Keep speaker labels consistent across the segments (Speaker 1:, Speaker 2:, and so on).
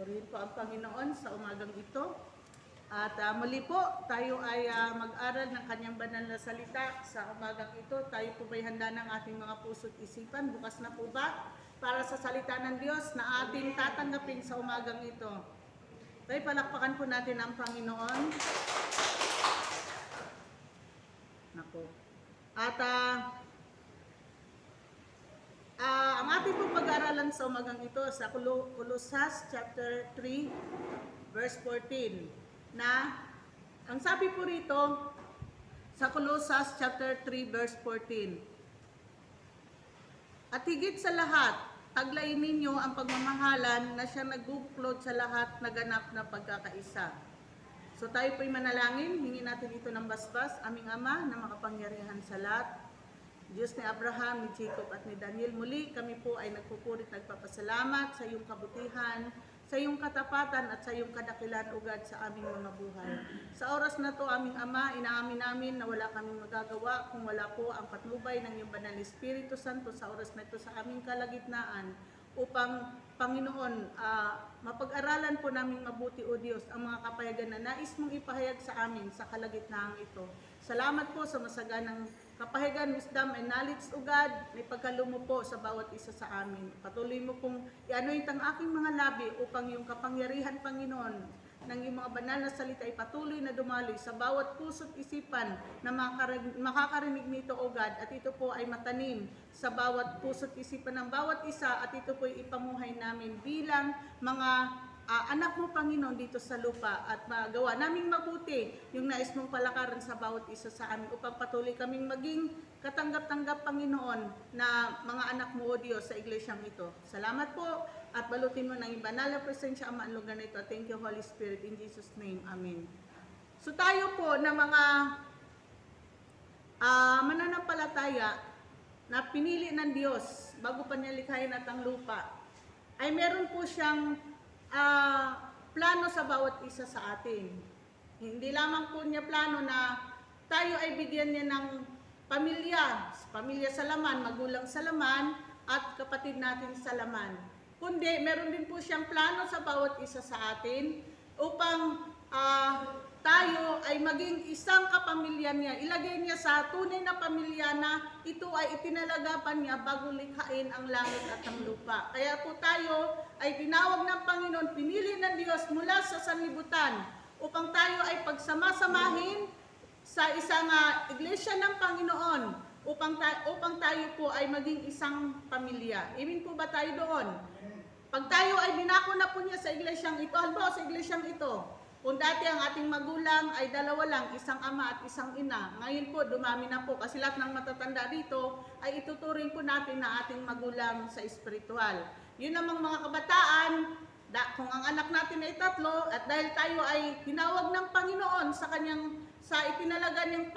Speaker 1: Purihin po ang Panginoon sa umagang ito. At muli po, tayo ay mag-aral ng kanyang banal na salita sa umagang ito. Tayo po ba'y handa ng ating mga puso't isipan? Bukas na po ba para sa salita ng Diyos na ating tatanggapin sa umagang ito? Tayo palakpakan po natin ang Panginoon. Nako. At ang ating pong pag-aaralan sa umagang ito sa Colossus chapter 3 verse 14 na ang sabi po rito sa Colossus chapter 3 verse 14, at higit sa lahat, taglayin ninyo ang pagmamahalan na siya nagbubuklod sa lahat na ganap na pagkakaisa. So tayo po'y manalangin, hingin natin ito ng basbas. Aming Ama na makapangyarihan sa lahat, Diyos ni Abraham, ni Jacob at ni Daniel, muli kami po ay nagpupurit, nagpapasalamat sa iyong kabutihan, sa iyong katapatan at sa iyong kadakilan ugad sa aming mga buhay. Sa oras na to, aming Ama, inaamin namin na wala kaming magagawa kung wala po ang patnubay ng iyong banal Espiritu Santo sa oras na ito sa aming kalagitnaan, upang Panginoon, mapag-aralan po namin mabuti, O Diyos, ang mga kapayagan na nais mong ipahayag sa amin sa kalagitnaan ito. Salamat po sa masaganang kapahayagan, wisdom, and knowledge, O God, na ipagkalumo po sa bawat isa sa amin. Patuloy mo pong i-anoint ang aking mga labi upang yung kapangyarihan, Panginoon, ng iyong mga banal na salita ay patuloy na dumaloy sa bawat puso't isipan na makakarinig nito, O God, at ito po ay matanim sa bawat puso't isipan ng bawat isa, at ito po ay ipamuhay namin bilang mga anak mo, Panginoon, dito sa lupa, at magawa naming mabuti yung nais mong palakaran sa bawat isa sa amin upang patuloy kaming maging katanggap-tanggap, Panginoon, na mga anak mo, O Diyos, sa iglesyang ito. Salamat po, at balutin mo ng banal na presensya ang lugar na ito. Thank you, Holy Spirit, in Jesus' name. Amen. So tayo po na mga mananampalataya na pinili ng Diyos bago pa niya likhayin at ang lupa, ay meron po siyang plano sa bawat isa sa atin. Hindi lamang po niya plano na tayo ay bigyan niya ng pamilya sa laman, magulang sa laman, at kapatid natin sa laman. Kundi meron din po siyang plano sa bawat isa sa atin upang tayo ay maging isang kapamilya niya. Ilagay niya sa tunay na pamilya na ito ay itinalagapan niya bago likhain ang langit at ang lupa. Kaya po tayo ay tinawag ng Panginoon, pinili ng Diyos mula sa sanlibutan upang tayo ay pagsama-samahin sa isang iglesia ng Panginoon upang tayo po ay maging isang pamilya. Amen po ba tayo doon? Pag tayo ay binako na po niya sa iglesyang ito, halimbawa sa iglesyang ito, kung dati ang ating magulang ay dalawa lang, isang ama at isang ina, ngayon po dumami na po kasi lahat ng matatanda dito ay ituturing po natin na ating magulang sa espiritual. Yun namang mga kabataan, kung ang anak natin ay tatlo, at dahil tayo ay tinawag ng Panginoon sa itinalaga niyang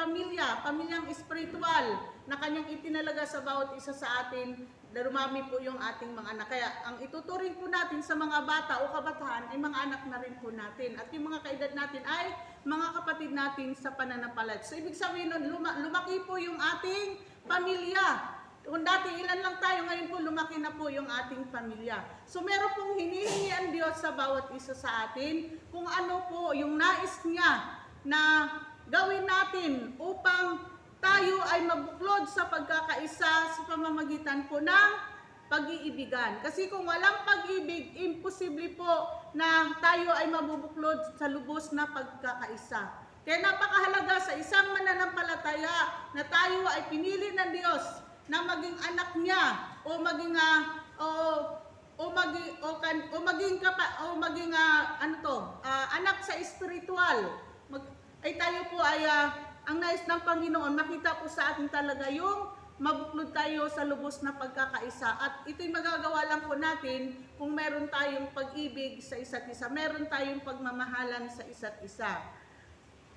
Speaker 1: pamilyang espiritual na kanyang itinalaga sa bawat isa sa atin, darumami po yung ating mga anak. Kaya ang ituturing po natin sa mga bata o kabataan ay mga anak na rin po natin. At yung mga kaedad natin ay mga kapatid natin sa pananampalat. So ibig sabihin nun, lumaki po yung ating pamilya. Kung dati ilan lang tayo, ngayon po lumaki na po yung ating pamilya. So meron pong hinihingi ang Diyos sa bawat isa sa atin kung ano po yung nais niya na gawin natin upang tayo ay mabuklod sa pagkakaisa sa pamamagitan po ng pag-iibigan. Kasi kung walang pag-ibig, imposible po na tayo ay mabubuklod sa lubos na pagkakaisa. Kaya napakahalaga sa isang mananampalataya na tayo ay pinili ng Diyos na maging anak niya o maging anak sa espiritual. Ay tayo po ay ang nais ng Panginoon, makita po sa atin talaga yung mabuklod tayo sa lubos na pagkakaisa. At ito'y magagawa lang po natin kung meron tayong pag-ibig sa isa't isa, meron tayong pagmamahalan sa isa't isa.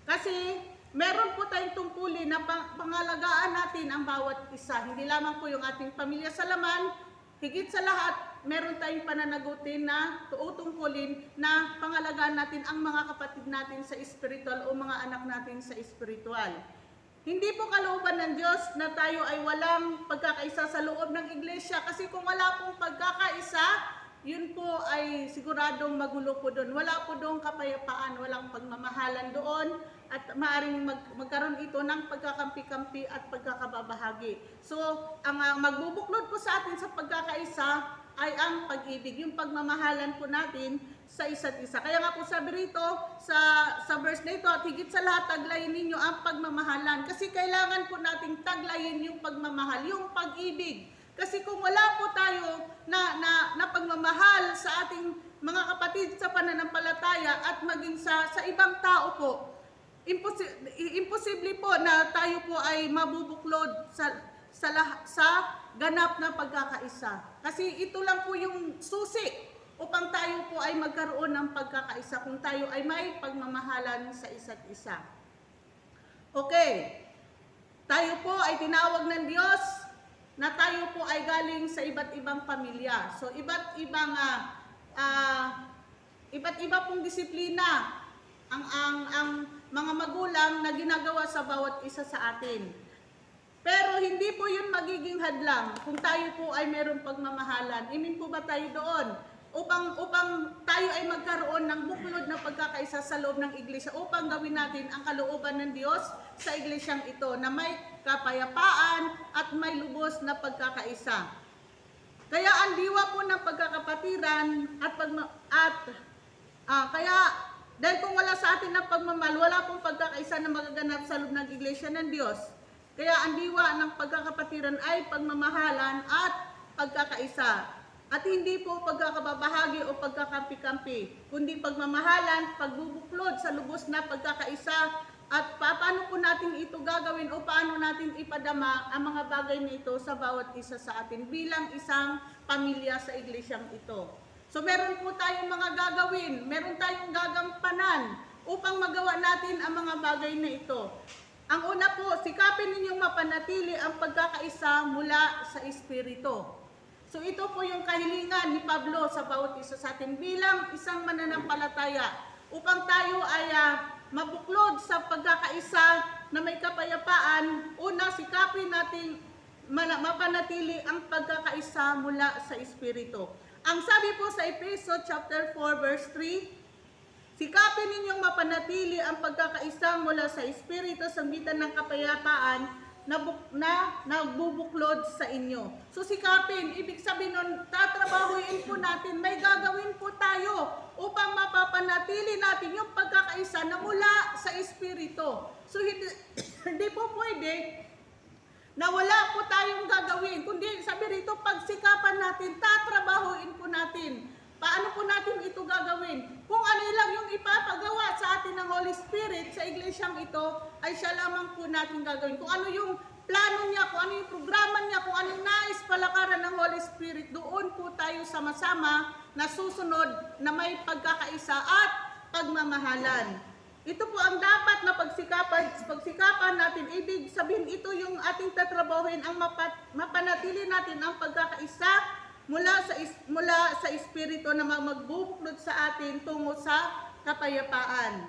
Speaker 1: Kasi meron po tayong tungkulin na pangalagaan natin ang bawat isa. Hindi lamang po yung ating pamilya sa laman, higit sa lahat, meron tayong pananagutin na tuutungkulin na pangalagaan natin ang mga kapatid natin sa espiritual o mga anak natin sa espiritual. Hindi po kalooban ng Diyos na tayo ay walang pagkakaisa sa loob ng iglesia, kasi kung wala pong pagkakaisa, yun po ay siguradong magulo po doon. Wala po doon kapayapaan, walang pagmamahalan doon, at maaaring magkaroon ito ng pagkakampi-kampi at pagkakababahagi. So, ang magbubuklod po sa atin sa pagkakaisa ay ang pag-ibig, yung pagmamahalan po natin sa isa't isa. Kaya nga po sabi rito sa verse na ito, at higit sa lahat, taglayin ninyo ang pagmamahalan. Kasi kailangan po nating taglayin yung pagmamahal, yung pag-ibig. Kasi kung wala po tayo na pagmamahal sa ating mga kapatid sa pananampalataya at maging sa ibang tao po, imposible po na tayo po ay mabubuklod sa ganap na pagkakaisa. Kasi ito lang po yung susi upang tayo po ay magkaroon ng pagkakaisa kung tayo ay may pagmamahalan sa isa't isa. Okay, tayo po ay tinawag ng Diyos na tayo po ay galing sa iba't ibang pamilya. So iba't iba pong disiplina ang mga magulang na ginagawa sa bawat isa sa atin. Pero hindi po yun magiging hadlang kung tayo po ay mayroong pagmamahalan. Imin po ba tayo doon? Upang tayo ay magkaroon ng buklod na pagkakaisa sa loob ng iglesia, upang gawin natin ang kalooban ng Diyos sa iglesyang ito na may kapayapaan at may lubos na pagkakaisa. Kaya ang diwa po ng pagkakapatiran kaya dahil kung wala sa atin ng pagmamahal, wala pong pagkakaisa na magaganap sa loob ng iglesia ng Diyos. Kaya ang diwa ng pagkakapatiran ay pagmamahalan at pagkakaisa. At hindi po pagkakababahagi o pagkakampi-kampi, kundi pagmamahalan, pagbubuklod sa lubos na pagkakaisa, at paano po natin ito gagawin o paano natin ipadama ang mga bagay nito sa bawat isa sa atin bilang isang pamilya sa iglesyang ito. So meron po tayong mga gagawin, meron tayong gagampanan upang magawa natin ang mga bagay na ito. Ang una po, sikapin ninyong mapanatili ang pagkakaisa mula sa Espiritu. So ito po yung kahilingan ni Pablo sa bawat isa sa atin bilang isang mananampalataya upang tayo ay mabuklod sa pagkakaisa na may kapayapaan. Una, sikapin natin mapanatili ang pagkakaisa mula sa Espiritu. Ang sabi po sa Efeso chapter 4 verse 3, sikapin ninyong mapanatili ang pagkakaisa mula sa Espiritu sa gitan ng kapayapaan na nagbubuklod sa inyo. So sikapin, ibig sabihin nun, tatrabahuin po natin, may gagawin po tayo upang mapapanatili natin yung pagkakaisa na mula sa Espiritu. So hindi po pwede na wala po tayong gagawin, kundi sabi rito, pagsikapan natin, tatrabahuin po natin. Paano po natin ito gagawin? Kung ano lang yung ipapagawa sa atin ng Holy Spirit sa iglesyang ito, ay siya lamang po natin gagawin. Kung ano yung plano niya, kung ano yung programa niya, kung ano yung nais palakaran ng Holy Spirit, doon po tayo sama-sama na susunod na may pagkakaisa at pagmamahalan. Ito po ang dapat na pagsikapan natin. Ibig sabihin, ito yung ating tatrabahuin, ang mapanatili natin ang pagkakaisa mula sa Espiritu na magbubuklod sa atin tungo sa kapayapaan.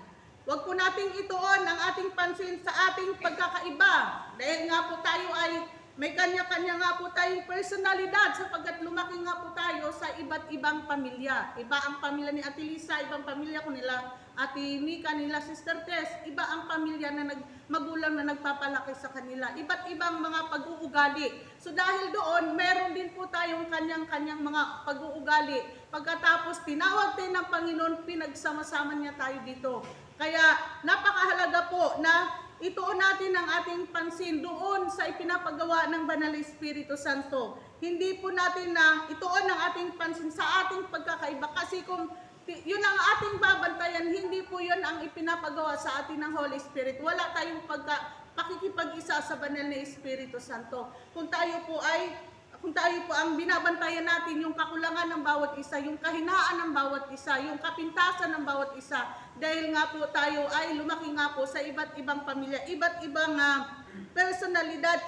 Speaker 1: Huwag po nating ituon ang ating pansin sa ating pagkakaiba. Dahil nga po tayo ay may kanya-kanya nga po tayong personalidad sapagkat lumaki nga po tayo sa iba't ibang pamilya. Iba ang pamilya ni Ate Lisa, ibang pamilya ko nila Ate Mika, nila Sister Tess. Iba ang pamilya na magulang na nagpapalaki sa kanila. Iba't ibang mga pag-uugali. So dahil doon, meron din po tayong kanyang-kanyang mga pag-uugali. Pagkatapos tinawag tayo ng Panginoon, pinagsama-sama niya tayo dito. Kaya napakahalaga po na ituon natin ang ating pansin doon sa ipinapagawa ng Banal na Espiritu Santo. Hindi po natin na ituon ang ating pansin sa ating pagkakaiba kasi kung yun ang ating babantayan, hindi po yun ang ipinapagawa sa atin ng Holy Spirit. Wala tayong pakikipag-isa sa Banal na Espiritu Santo. Kung tayo po ang binabantayan natin yung kakulangan ng bawat isa, yung kahinaan ng bawat isa, yung kapintasan ng bawat isa, dahil nga po tayo ay lumaki nga po sa iba't ibang pamilya, iba't ibang personalidad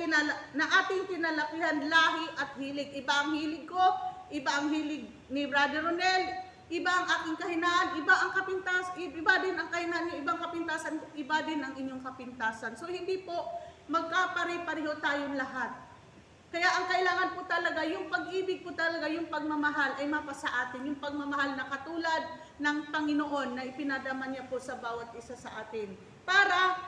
Speaker 1: na ating kinalakihan, lahi at hilig. Iba ang hilig ko, iba ang hilig ni Brother Ronel, iba ang aking kahinaan, iba ang kapintasan, iba din ang kahinaan niyo, ibang kapintasan, iba din ang inyong kapintasan. So hindi po magkapare-pareho tayong lahat. Kaya ang kailangan po talaga, yung pag-ibig po talaga, yung pagmamahal ay mapasa atin. Yung pagmamahal na katulad ng Panginoon na ipinadama niya po sa bawat isa sa atin. Para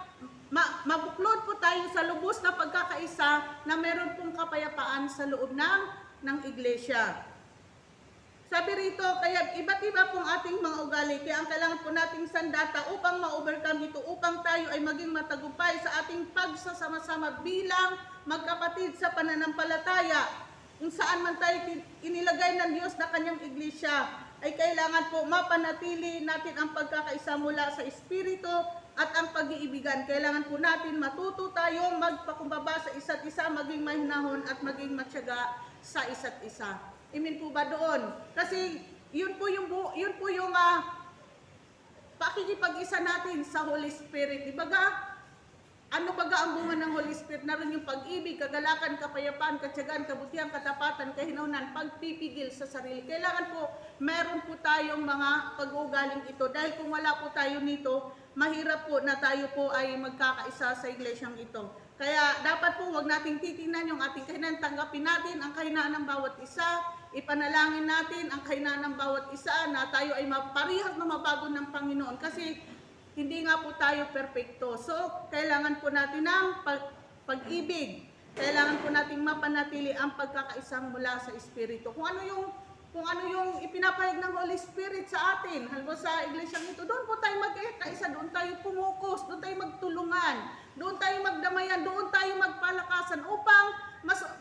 Speaker 1: mabuklod po tayo sa lubos na pagkakaisa na meron pong kapayapaan sa loob ng iglesia. Sabi rito, kaya iba't iba pong ating mga ugali, kaya ang kailangan po nating sandata upang ma-overcome ito, upang tayo ay maging matagumpay sa ating pagsasama-sama bilang magkapatid sa pananampalataya. Kung saan man tayo inilagay ng Diyos na kanyang iglesia, ay kailangan po mapanatili natin ang pagkakaisa mula sa Espiritu at ang pag-iibigan. Kailangan po natin matuto tayong magpakumbaba sa isa't isa, maging mahinahon at maging matyaga sa isa't isa. Amen po ba doon? Kasi yun po yung pakikipag-isa natin sa Holy Spirit. Dibaga, ano baga ang bunga ng Holy Spirit? Naroon yung pag-ibig, kagalakan, kapayapaan, katyagaan, kabutihan, katapatan, kahinaunan, pagpipigil sa sarili. Kailangan po, meron po tayong mga pag-uugaling ito. Dahil kung wala po tayo nito, mahirap po na tayo po ay magkakaisa sa iglesyang ito. Kaya dapat po huwag nating titingnan yung ating kahinaan, tanggapin natin ang kahinaan ng bawat isa, ipanalangin natin ang kahinaan ng bawat isa na tayo ay maparihas na mabago ng Panginoon. Kasi hindi nga po tayo perpekto. So, kailangan po natin ng pag-ibig. Kailangan po nating mapanatili ang pagkakaisang mula sa Espiritu. Kung ano yung ipinapahayag ng Holy Spirit sa atin, halimbawa sa iglesyang ito, doon po tayo magkaisa, doon tayo pumukos, doon tayo magtulungan, doon tayo magdamayan, doon tayo magpalakasan upang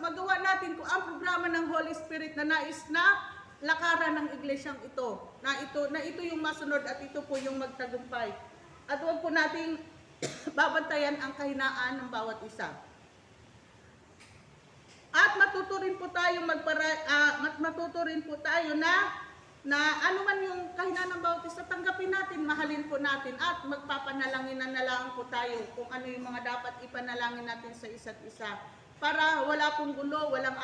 Speaker 1: magawa natin kung ang programa ng Holy Spirit na nais na lakaran ng iglesyang ito, na ito yung masunod at ito po yung magtagumpay. At huwag po nating babantayan ang kahinaan ng bawat isa. At matuto rin po tayo na ano man yung kahinaan ng bawat isa, tanggapin natin, mahalin po natin at magpapanalangin na lang po tayo kung ano yung mga dapat ipanalangin natin sa isa't isa. Para wala pong gulo, walang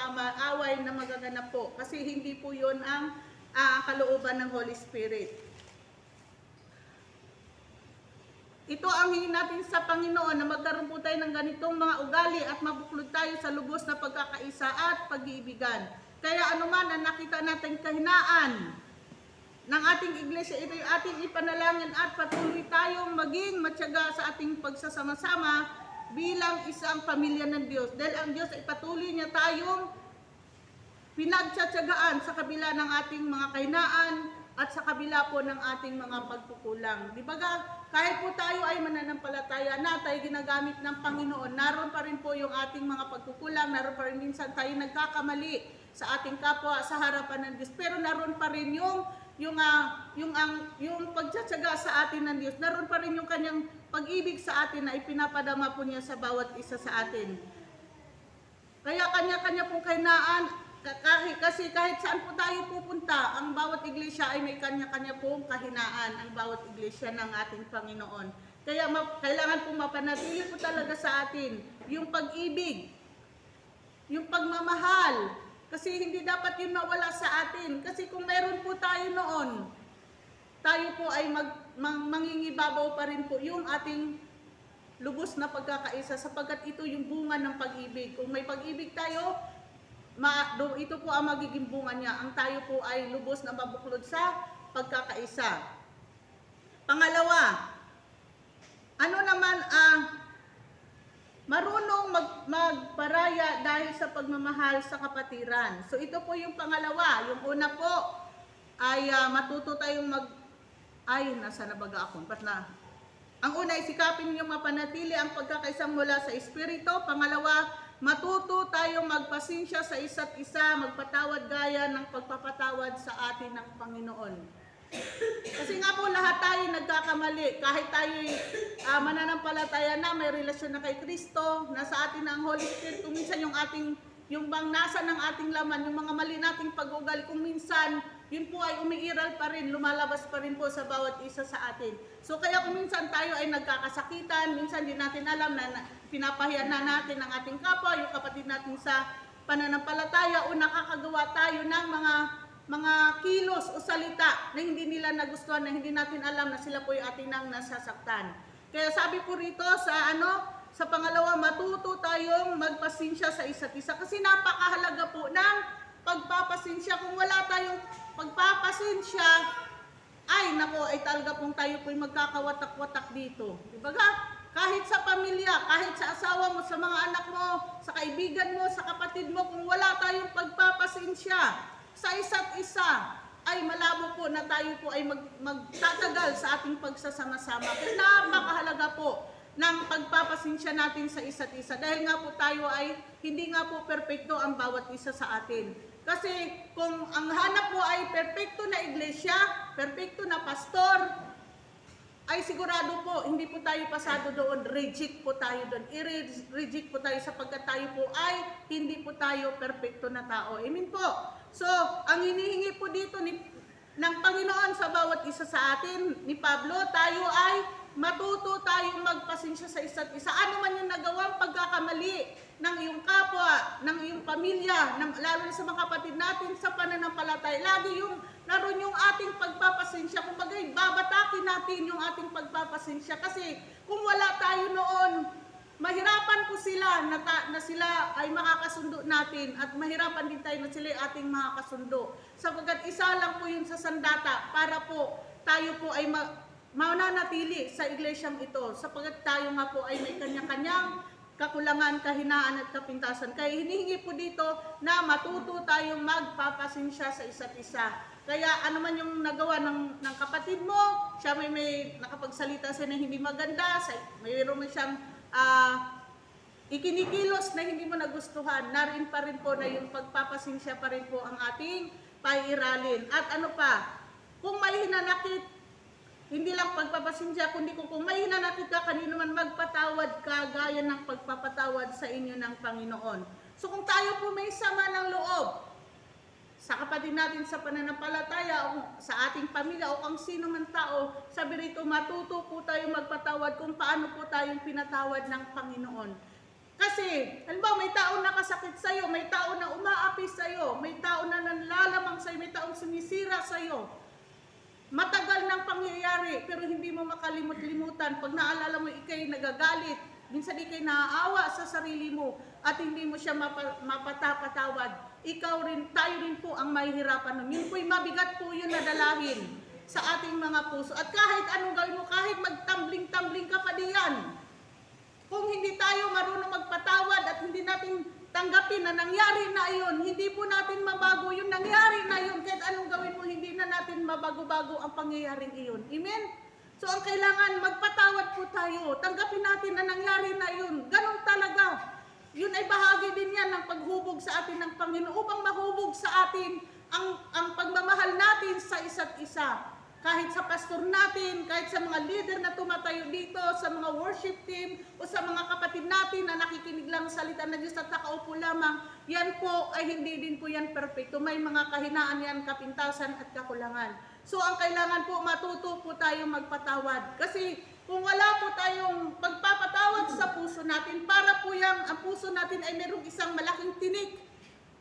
Speaker 1: away na magaganap po. Kasi hindi po yun ang kalooban ng Holy Spirit. Ito ang hingin natin sa Panginoon na magkaroon po tayo ng ganitong mga ugali at mabuklod tayo sa lubos na pagkakaisa at pag-iibigan. Kaya anuman na nakita natin kahinaan ng ating iglesia, ito yung ating ipanalangin at patuloy tayong maging matyaga sa ating pagsasama-sama bilang isang pamilya ng Diyos. Dahil ang Diyos ay patuloy niya tayong pinagtsatsagaan sa kabila ng ating mga kahinaan at sa kabila po ng ating mga pagkukulang. Di ba kahit po tayo ay mananampalataya na tayo ginagamit ng Panginoon, naroon pa rin po yung ating mga pagkukulang, naroon pa rin minsan tayo nagkakamali sa ating kapwa sa harapan ng Diyos. Pero naroon pa rin yung pagtsatsaga sa atin ng Diyos. Naroon pa rin yung kanyang pag-ibig sa atin na ipinapadama po niya sa bawat isa sa atin. Kaya kanya-kanya pong kahinaan, kasi kahit saan po tayo pupunta, ang bawat iglesia ay may kanya-kanya pong kahinaan, ang bawat iglesia ng ating Panginoon. Kaya kailangan pong mapanatili po talaga sa atin yung pag-ibig, yung pagmamahal, kasi hindi dapat yun mawala sa atin. Kasi kung meron po tayo noon, tayo po ay mangingibabaw pa rin po yung ating lubos na pagkakaisa, sapagkat ito yung bunga ng pag-ibig. Kung may pag-ibig tayo, ito po ang magiging bunga niya. Ang tayo po ay lubos na mabuklod sa pagkakaisa. Pangalawa, ano naman marunong magparaya dahil sa pagmamahal sa kapatiran. So ito po yung pangalawa. Yung una po ay matuto tayong nasa nabaga ako. Ang una ay sikapin ninyong mapanatili ang pagkakaisang mula sa Espiritu. Pangalawa, matuto tayong magpasensya sa isa't isa, magpatawad gaya ng pagpapatawad sa atin ng Panginoon. Kasi nga po lahat tayo nagkakamali. Kahit tayo mananampalataya na, may relasyon na kay Kristo, nasa atin na ang Holy Spirit, kung minsan yung bang nasa ng ating laman, yung mga mali nating pag-ugali, kung minsan yun po ay umiiral pa rin, lumalabas pa rin po sa bawat isa sa atin. So kaya kung minsan tayo ay nagkakasakitan, minsan di natin alam na pinapahiyan na natin ang ating kapwa, yung kapatid natin sa pananampalataya, o nakakagawa tayo ng mga kilos o salita na hindi nila nagustuhan, na hindi natin alam na sila po yung ating nang nasasaktan. Kaya sabi po rito Sa pangalawa, matuto tayong magpasensya sa isa't isa. Kasi napakahalaga po ng pagpapasensya. Kung wala tayong pagpapasensya, ay nako, ay talaga pong tayo po'y magkakawatak-watak dito. Diba ga? Kahit sa pamilya, kahit sa asawa mo, sa mga anak mo, sa kaibigan mo, sa kapatid mo, kung wala tayong pagpapasensya sa isa't isa, ay malabo po na tayo po ay magtatagal sa ating pagsasama-sama. Kaya napakahalaga po ng pagpapasensya natin sa isa't isa. Dahil nga po tayo ay hindi nga po perpekto ang bawat isa sa atin. Kasi kung ang hanap mo ay perpekto na iglesia, perpekto na pastor, ay sigurado po, hindi po tayo pasado doon, reject po tayo doon. I-reject po tayo sapagkat tayo po ay hindi po tayo perpekto na tao. Amen po. So, ang hinihingi po dito ng Panginoon sa bawat isa sa atin, ni Pablo, tayo ay matuto tayong magpasensya sa isa't isa. Ano man yung nagawang pagkakamali ng iyong kapwa, ng iyong pamilya, lalo na sa mga kapatid natin sa pananampalataya, lagi yung naroon yung ating pagpapasensya. Kung bagay, babatakin natin yung ating pagpapasensya. Kasi kung wala tayo noon, mahirapan po sila na sila ay makakasundo natin at mahirapan din tayo na sila ay ating makakasundo. Sapagkat isa lang po yun sa sandata para po tayo po ay mananatili sa iglesyang ito. Sapagkat tayo nga po ay may kanya-kanyang kakulangan, kahinaan at kapintasan. Kaya hinihingi po dito na matuto tayong magpapasensya sa isa't isa. Kaya ano man yung nagawa ng kapatid mo, siya may nakapagsalita sa na hindi maganda, mayroon mo siyang ikinikilos na hindi mo nagustuhan, narin pa rin po na yung pagpapasensya pa rin po ang ating pairalin. At ano pa, kung may hinanakit, hindi lang pagpapasensya, kundi kung may hinanakit ka, kanino man magpatawad ka, gaya ng pagpapatawad sa inyo ng Panginoon. So kung tayo po may sama ng loob, sa kapatid natin sa pananampalataya o sa ating pamilya o kung sino man tao, sabi rito, matuto po tayo magpatawad kung paano po tayong pinatawad ng Panginoon. Kasi, halimbawa may tao nakasakit sa'yo, may tao na umaapi sa'yo, may tao na nanlalamang sa'yo, may taong sumisira sa'yo. Matagal ng pangyayari, pero hindi mo makalimut-limutan. Pag naalala mo, ikay nagagalit, minsan ikay naaawa sa sarili mo at hindi mo siya mapatapatawad. Ikaw rin, tayo rin po ang mahihirapan nun. Yun po'y mabigat po yun na dalahin sa ating mga puso. At kahit anong gawin mo, kahit magtambling-tambling ka pa diyan, kung hindi tayo marunong magpatawad at hindi natin tanggapin na nangyari na yun, hindi po natin mabago yung nangyari na yun. Kahit anong gawin mo, hindi na natin mabago-bago ang pangyayaring iyon. Amen? So ang kailangan, magpatawad po tayo. Tanggapin natin na nangyari na yun. Ganun talaga. Yun ay bahagi din yan ng paghubog sa atin ng Panginoon upang mahubog sa atin ang pagmamahal natin sa isa't isa. Kahit sa pastor natin, kahit sa mga leader na tumatayo dito, sa mga worship team, o sa mga kapatid natin na nakikinig lang sa salita ng Diyos at nakaupo lamang, yan po ay hindi din po yan perfecto. May mga kahinaan yan, kapintasan at kakulangan. So ang kailangan po, matuto po tayong magpatawad. Kasi kung wala po tayong pagpapatawad sa puso natin, para po ang puso natin ay mayroong isang malaking tinik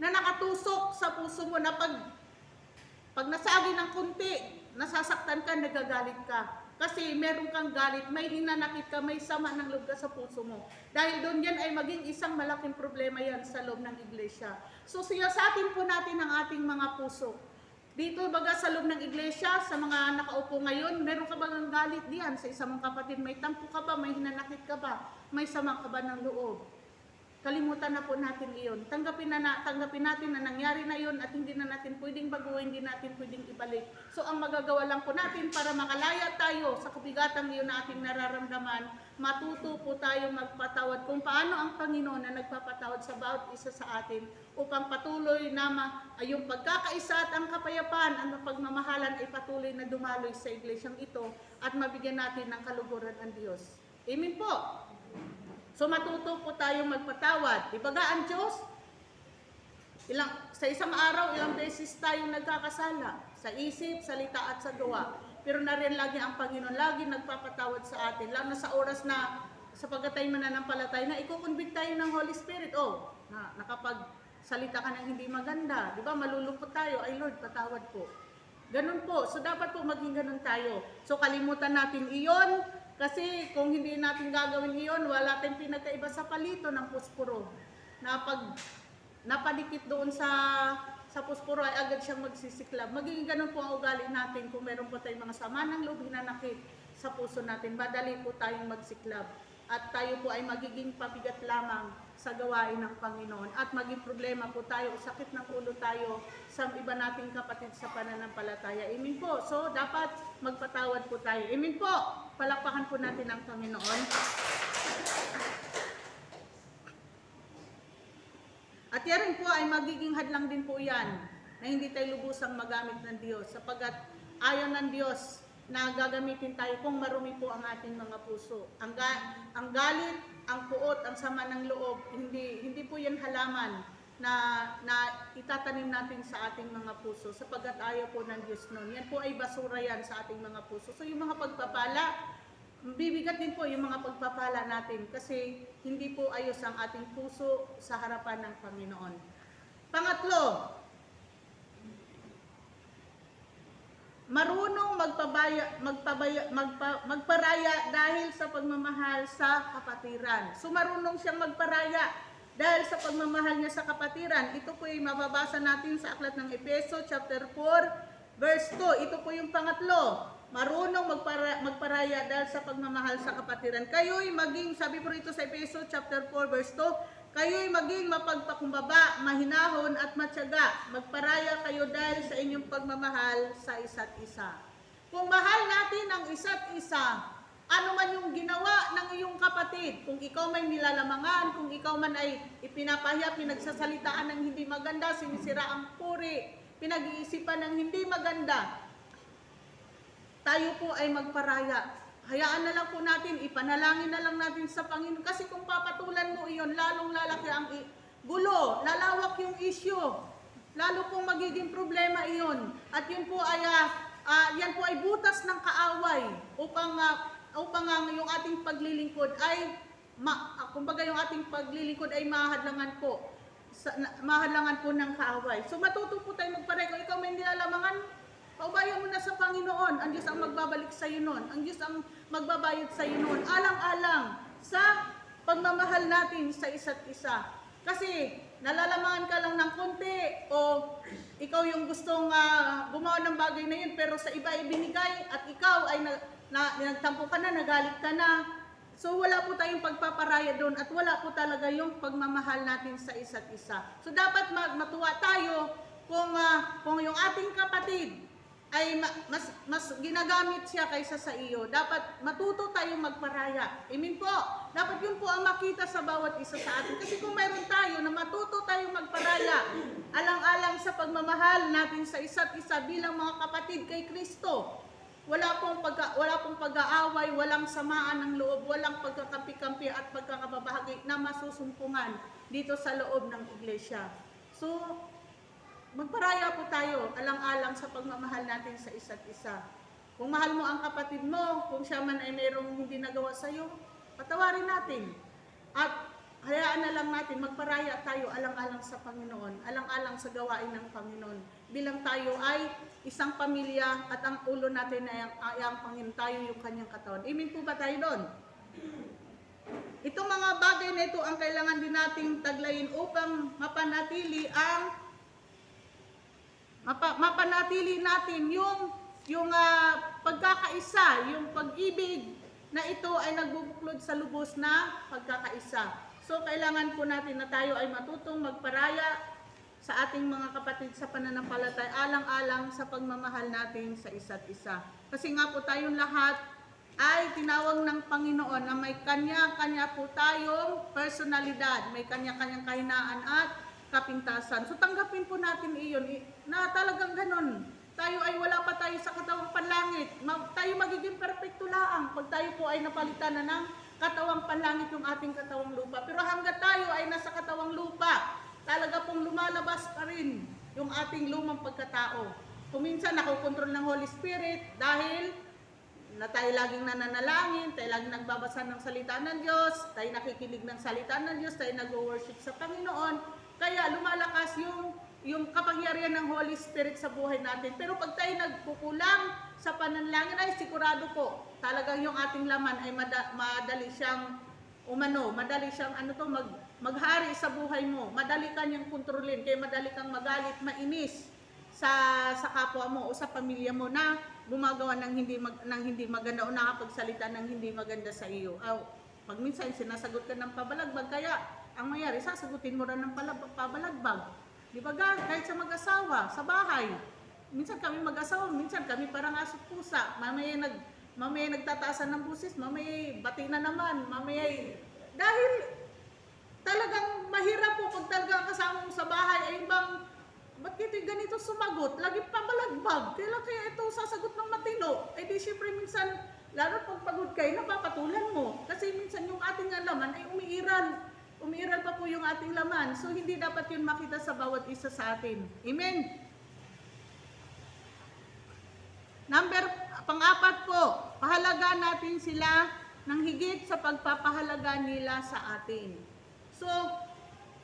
Speaker 1: na nakatusok sa puso mo na pag nasagi ng kunti, nasasaktan ka, nagagalit ka. Kasi meron kang galit, may hinanakit ka, may sama ng loob ka sa puso mo. Dahil doon yan ay maging isang malaking problema yan sa loob ng iglesia. So siyasatin po natin ang ating mga puso. Dito baga sa loob ng iglesia, sa mga nakaupo ngayon, meron ka bang galit diyan sa isang mong kapatid? May tampo ka ba? May hinanakit ka ba? May sama ka ba ng loob? Kalimutan na po natin iyon. Tanggapin natin na nangyari na yun at hindi na natin pwedeng baguhin, hindi natin pwedeng ibalik. So ang magagawa lang po natin para makalaya tayo sa kabigatang iyon na ating nararamdaman, matuto po tayo magpatawad kung paano ang Panginoon na nagpapatawad sa bawat isa sa atin upang patuloy na yung pagkakaisa at ang kapayapaan, ang pagmamahalan ay patuloy na dumaloy sa iglesyang ito at mabigyan natin ng kaluguran ang Diyos. Amen po. So matuto po tayong magpatawad. Ibaga ang Diyos, sa isang araw, ilang beses tayong nagkakasala. Sa isip, salita at sa gawa. Pero narin lagi ang Panginoon, lagi nagpapatawad sa atin. Lalo na sa oras na sa pagkatay mananampalatay na ikukonvict tayo ng Holy Spirit. Nakapagsalita ka ng hindi maganda. Di ba? Malulungkot tayo. Ay Lord, patawad po. Ganun po. So dapat po maging ganun tayo. So kalimutan natin iyon. Kasi kung hindi natin gagawin iyon, wala tayong pinagkaiba sa palito ng pusporo. Na pag napadikit doon sa pusporo ay agad siyang magsisiklab. Magiging ganun po ang ugali natin kung meron po tayong mga sama ng loob hinanakit sa puso natin. Madali po tayong magsiklab. At tayo po ay magiging pabigat lamang sa gawain ng Panginoon. At maging problema po tayo, sakit ng ulo tayo sa iba nating kapatid sa pananampalataya. Amen po. So, dapat magpatawad po tayo. Amen po. Palakpakan po natin ang Panginoon. At yan rin po ay magiging hadlang din po yan na hindi tayo lubusang magamit ng Diyos. Sapagkat ayaw ng Diyos na gagamitin tayo kung marumi po ang ating mga puso. Ang galit, ang puot, ang sama ng loob, hindi po yan halaman na itatanim natin sa ating mga puso sapagkat ayaw po ng Diyos nun. Yan po ay basura yan sa ating mga puso. So yung mga pagpapala, bibigat din po yung mga pagpapala natin kasi hindi po ayos ang ating puso sa harapan ng Panginoon. Pangatlo, marunong magparaya dahil sa pagmamahal sa kapatiran. So marunong siyang magparaya dahil sa pagmamahal niya sa kapatiran. Ito po yung mababasa natin sa aklat ng Efeso chapter 4 verse 2. Ito po yung pangatlo. Marunong magparaya dahil sa pagmamahal sa kapatiran. Kayo'y maging, sabi po rito sa Efeso chapter 4 verse 2, kayo'y maging mapagpakumbaba, mahinahon at matyaga. Magparaya kayo dahil sa inyong pagmamahal sa isa't isa. Kung mahal natin ang isa't isa, ano man yung ginawa ng iyong kapatid, kung ikaw may nilalamangan, kung ikaw man ay ipinapahiya, pinagsasalitaan ng hindi maganda, sinisira ang puri, pinag-iisipan ng hindi maganda, tayo po ay magparaya. Hayaan na lang po natin, ipanalangin na lang natin sa Panginoon. Kasi kung papatulan mo iyon, lalong lalaki ang gulo, lalawak yung issue, lalo pong magiging problema iyon. At yun po ay, yan po ay butas ng kaaway upang yung ating paglilingkod ay, kumbaga yung ating paglilingkod ay mahadlangan po ng kaaway. So matuto po tayo magpareho. Ikaw may nilalamangan, paubayan mo na sa Panginoon. Ang Diyos ang magbabalik sa iyo noon. Ang Diyos ang magbabayad sa iyo noon. Alang-alang sa pagmamahal natin sa isa't isa. Kasi nalalamangan ka lang ng konti o ikaw yung gustong gumawa ng bagay na yun pero sa iba ibinigay at ikaw ay nagtampo ka na, nagalit ka na. So wala po tayong pagpaparaya doon at wala po talaga yung pagmamahal natin sa isa't isa. So dapat matuwa tayo kung yung ating kapatid ay mas ginagamit siya kaysa sa iyo. Dapat matuto tayong magparaya. Amen po. Dapat yun po ang makita sa bawat isa sa atin. Kasi kung mayroon tayo na matuto tayong magparaya, alang-alang sa pagmamahal natin sa isa't isa bilang mga kapatid kay Kristo, wala pong pag-aaway, walang samaan ng loob, walang pagkakampi-kampi at pagkakababahagi na masusumpungan dito sa loob ng iglesia. So, magparaya po tayo alang-alang sa pagmamahal natin sa isa't isa. Kung mahal mo ang kapatid mo, kung siya man ay mayroong hindi nagawa sa iyo, patawarin natin. At hayaan na lang natin, magparaya tayo alang-alang sa Panginoon, alang-alang sa gawain ng Panginoon. Bilang tayo ay isang pamilya at ang ulo natin ay ang Panginoon, tayo yung kanyang katawan. Amen po ba tayo doon? Itong mga bagay na ito ang kailangan din nating taglayin upang mapanatili natin yung pagkakaisa, yung pag-ibig na ito ay nagbubuklod sa lubos na pagkakaisa. So kailangan po natin na tayo ay matutong magparaya sa ating mga kapatid sa pananampalataya alang-alang sa pagmamahal natin sa isa't isa. Kasi nga po tayong lahat ay tinawag ng Panginoon na may kanya-kanya po tayong personalidad, may kanya-kanyang kahinaan at kapintasan. So tanggapin po natin iyon na talagang ganon. Tayo ay wala pa tayo sa katawang panlangit. Tayo magiging perfecto laang pag tayo po ay napalitan na ng katawang panlangit yung ating katawang lupa. Pero hanggat tayo ay nasa katawang lupa, talaga pong lumalabas pa rin yung ating lumang pagkatao. Kuminsan nakokontrol ng Holy Spirit dahil na tayo laging nananalangin, tayo laging nagbabasa ng salita ng Diyos, tayo nakikinig ng salita ng Diyos, tayo nag-worship sa Panginoon. Kaya lumalakas yung yung kapangyarihan ng Holy Spirit sa buhay natin. Pero pag tayo nagkukulang sa pananalangin, ay sigurado po, talagang yung ating laman ay madali siyang madali siyang maghari sa buhay mo. Madali kang kontrolin, kaya madali kang magalit, mainis sa kapwa mo o sa pamilya mo na gumagawa ng hindi maganda o nakapagsalita ng hindi maganda sa iyo. Pag minsan sinasagot ka ng pabalagbag, kaya ang mayari, sasagutin mo rin ng pabalagbag. Di ba kahit sa mag-asawa, sa bahay. Minsan kami mag-asawa, minsan kami parang aso pusa. Mamaya nagtataasan ng busis, mamaya bati na naman, mamaya dahil talagang mahirap po pag talagang kasama mo sa bahay ay bang ba't ganito sumagot? Lagi pabalagbag. Kaya ito sasagot ng matino. Eh di syempre minsan, lalo pag pagod kayo, napapatulan mo. Kasi minsan yung ating laman ay umiiral. Umiiral pa po yung ating laman. So, hindi dapat yun makita sa bawat isa sa atin. Amen? Pang-apat po, pahalagaan natin sila ng higit sa pagpapahalaga nila sa atin. So,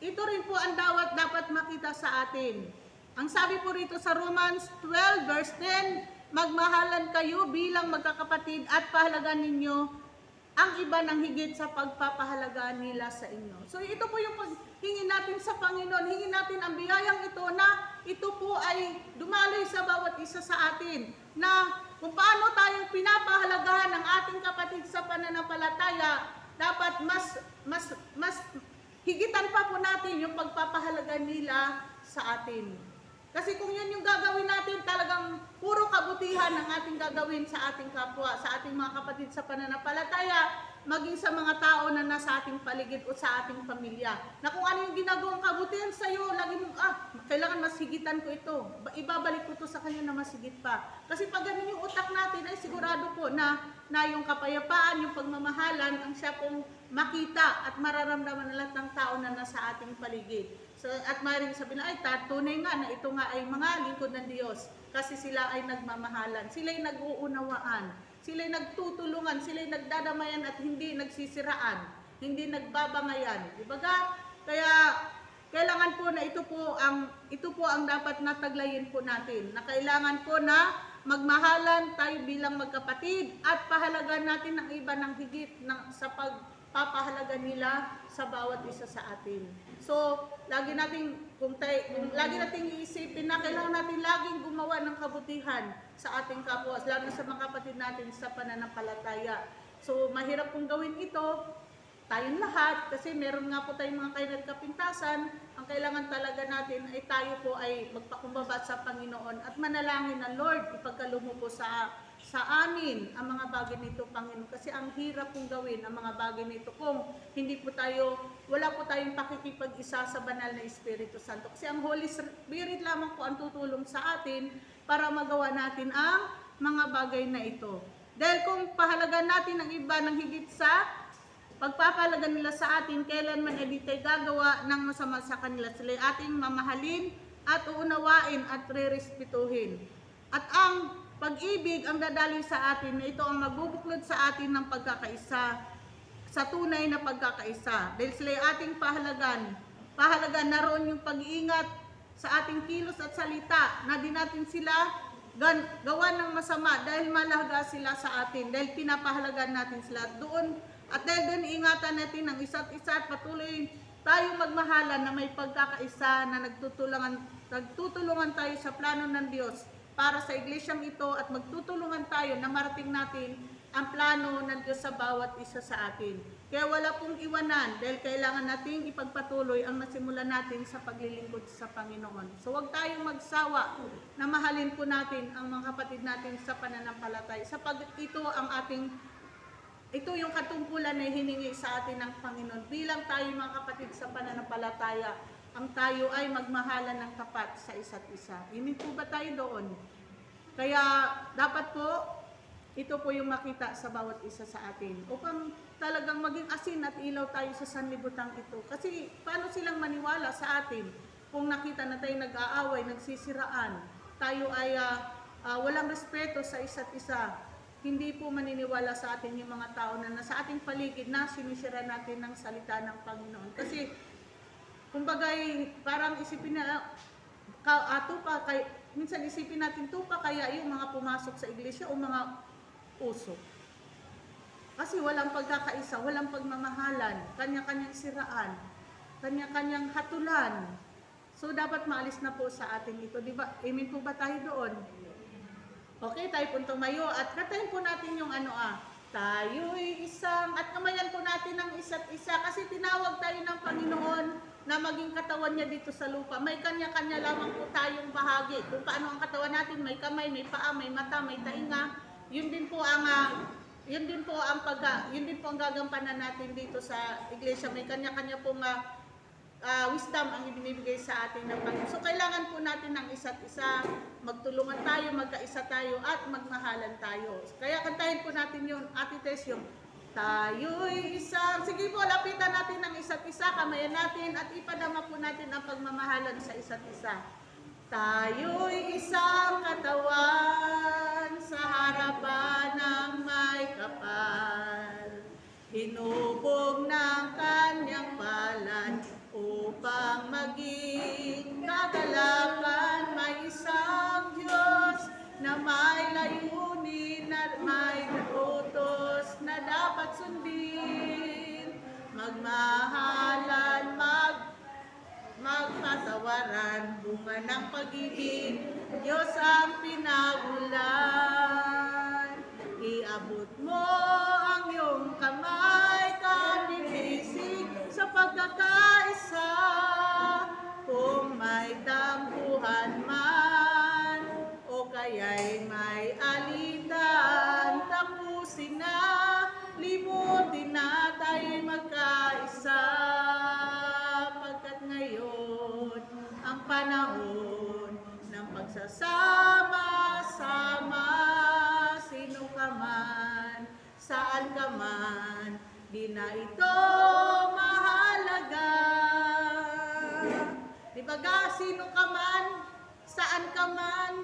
Speaker 1: ito rin po ang dapat makita sa atin. Ang sabi po rito sa Romans 12 verse 10, magmahalan kayo bilang magkakapatid at pahalagaan ninyo ang iba ng higit sa pagpapahalaga nila sa inyo. So ito po yung hingin natin sa Panginoon, hingin natin ang biyayang ito na ito po ay dumaloy sa bawat isa sa atin, na kung paano tayong pinapahalagahan ng ating kapatid sa pananampalataya, dapat mas higitan pa po natin yung pagpapahalaga nila sa atin. Kasi kung yun yung gagawin natin, talagang puro kabutihan ang ating gagawin sa ating kapwa, sa ating mga kapatid sa pananampalataya, maging sa mga tao na nasa ating paligid o sa ating pamilya. Na kung ano yung ginagawang kabutihan sa iyo, lagi mo, kailangan mas higitan ko ito. Ibabalik ko to sa kanya na mas higit pa. Kasi pag ganun yung utak natin, ay sigurado po na yung kapayapaan, yung pagmamahalan, ang siya pong makita at mararamdaman ng lahat ng tao na nasa ating paligid. So, at maaaring sabihin na, tunay nga na ito nga ay mga lingkod ng Diyos kasi sila ay nagmamahalan, sila ay nag-uunawaan, sila ay nagtutulungan, sila ay nagdadamayan at hindi nagsisiraan, hindi nagbabangayan. Dibaga? Kaya kailangan po na ito po ang dapat nataglayin po natin, na kailangan po na magmahalan tayo bilang magkapatid at pahalagan natin ang iba ng higit sa pagpapahalaga nila sa bawat isa sa atin. So, lagi nating iisipin na kailangan natin laging gumawa ng kabutihan sa ating kapwa, lalo sa mga kapatid natin sa pananampalataya. So, mahirap kong gawin ito, tayong lahat, kasi meron nga po tayong mga kainat kapintasan. Ang kailangan talaga natin ay tayo po ay magpakumbaba sa Panginoon at manalangin na, Lord, ipagkaloob mo po sa amin ang mga bagay nito, Panginoon. Kasi ang hirap pong gawin ang mga bagay nito kung wala po tayong pakikipag-isa sa banal na Espiritu Santo. Kasi ang Holy Spirit lamang po ang tutulong sa atin para magawa natin ang mga bagay na ito. Dahil kung pahalagan natin ang iba ng higit sa pagpapahalaga nila sa atin, kailanman hindi tayo gagawa ng masama sa kanila. Sila ating mamahalin at uunawain at re-respetuhin. At ang pag-ibig ang dadaloy sa atin, na ito ang magbubuklod sa atin ng pagkakaisa, sa tunay na pagkakaisa. Dahil sila ating pahalagan, naroon yung pag-iingat sa ating kilos at salita, na di natin sila gawa ng masama dahil malaga sila sa atin, dahil pinapahalagan natin sila doon. At dahil doon ingatan natin ang isa't isa at patuloy tayong magmahalan na may pagkakaisa, na nagtutulungan tayo sa plano ng Diyos para sa iglesyang ito, at magtutulungan tayo na marating natin ang plano ng Diyos sa bawat isa sa atin. Kaya wala pong iwanan, dahil kailangan nating ipagpatuloy ang nasimulan natin sa paglilingkod sa Panginoon. So huwag tayong magsawa na mahalin po natin ang mga kapatid natin sa pananampalataya. Ito yung katungkulan na hiningi sa atin ng Panginoon. Bilang tayo mga kapatid sa pananampalataya, ang tayo ay magmahalan ng tapat sa isa't isa. Hindi po ba tayo doon? Kaya dapat po, ito po yung makita sa bawat isa sa atin. Upang talagang maging asin at ilaw tayo sa sanlibutan ito. Kasi paano silang maniwala sa atin kung nakita na tayo nag-aaway, nagsisiraan, tayo ay walang respeto sa isa't isa. Hindi po maniniwala sa atin yung mga tao na nasa ating paligid na sinisira natin ng salita ng Panginoon. Kasi, kumbaga, parang isipin na, tupa, minsan isipin natin tupa kaya yung mga pumasok sa iglesia o mga uso. Kasi walang pagkakaisa, walang pagmamahalan, kanya-kanyang siraan, kanya-kanyang hatulan. So dapat maalis na po sa atin ito, di ba? Amen po ba tayo doon? Okay, tayo po tumayo at katayin po natin yung tayo'y isang, at kamayan po natin ng isa't isa kasi tinawag tayo ng Panginoon na maging katawan niya dito sa lupa. May kanya-kanya lamang po tayong bahagi. Kung paano ang katawan natin, may kamay, may paa, may mata, may tainga. Yun din po ang gagampanan natin dito sa iglesia. May kanya-kanya pong wisdom ang ibinibigay sa atin ng Panginoon. So kailangan po natin ng isa't isa, magtulungan tayo, magkaisa tayo at magmahalan tayo. Kaya kantahin po natin yun, Ate Tess, yung tayo'y isang, sige po, lapitan natin ng isa't isa, kamayan natin at ipadama po natin ang pagmamahalan sa isa't isa. Tayo'y isang katawan sa harapan ng may kapal, hinubog ng kanyang palad upang maging kagalakan. May isang Diyos na may layunin at may utos na dapat sundin, magmahalan, magpatawaran, bunga ng pag-ibig, Diyos ang pinagulan. Iabot mo ang iyong kamay, kamilisig sa pagkakaisa, kung may tampuhan man o kaya'y may alitan, tapusin na, limutin na tayo'y magkaisa, pagkat ngayon ang panahon ng pagsasama-sama, sino ka man, saan ka man, di na ito mahalaga. Di ba ga, sino ka man, saan ka man,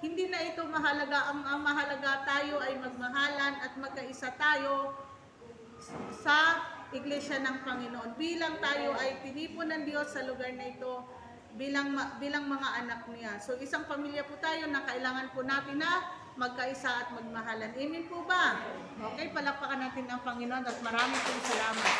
Speaker 1: hindi na ito mahalaga. Ang mahalaga tayo ay magmahalan at magkaisa tayo sa iglesia ng Panginoon. Bilang tayo ay tinipon ng Diyos sa lugar na ito, bilang mga anak niya. So isang pamilya po tayo na kailangan po natin na magkaisa at magmahalan. Amen po ba? Okay, palakpakan natin ang Panginoon at maraming salamat.